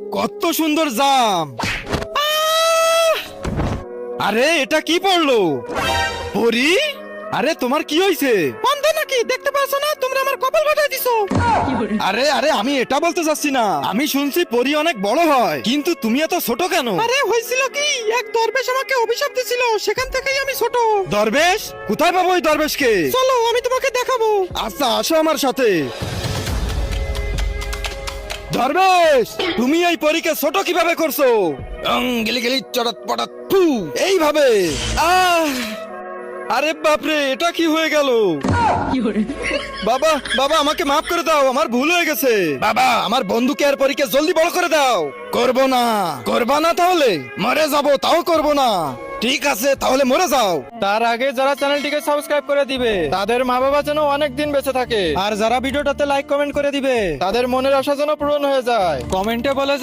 কত সুন্দর জাম। আরে এটা কি পড়লো? পরি, আরে তোমার কি হয়েছে? অন্ধ নাকি দেখতে পাচ্ছ না? তোমরা আমার কপাল ফাটাই দিছো। আরে আরে আমি এটা বলতে চাচ্ছি না, আমি শুনছি পরি অনেক বড় হয়, কিন্তু তুমি এত ছোট কেন? আরে হয়েছিল কি, এক দরবেশ আমাকে অভিশাপ দিছিল, সেখান থেকেই আমি ছোট। দরবেশ? কোথায় পাবো ওই দরবেশকে? চলো আমি তোমাকে দেখাবো। আচ্ছা আসো আমার সাথে। দরবেশ, তুমি এই পরীকে ছোট কিভাবে করছো? গেলি গেলি চড়াত পড়াত ফু, এইভাবে। আরে বাপরে, এটা কি হয়ে গেল? বাবা বাবা আমাকে মাফ করে দাও, আমার ভুল হয়ে গেছে। বাবা আমার বন্ধুকে আর পরীকে জলদি বড় করে দাও। করবো না। করবা না তাহলে? মরে যাবো তাও করবো না। ঠিক আছে তাহলে মরে যাও। তার আগে যারা চ্যানেলটিকে সাবস্ক্রাইব করে দিবে তাদের মা বাবা যেন অনেক দিন বেঁচে থাকে, আর যারা ভিডিওটাতে লাইক কমেন্ট করে দিবে তাদের মনের আশা যেন পূরণ হয়ে যায়। কমেন্টে বলে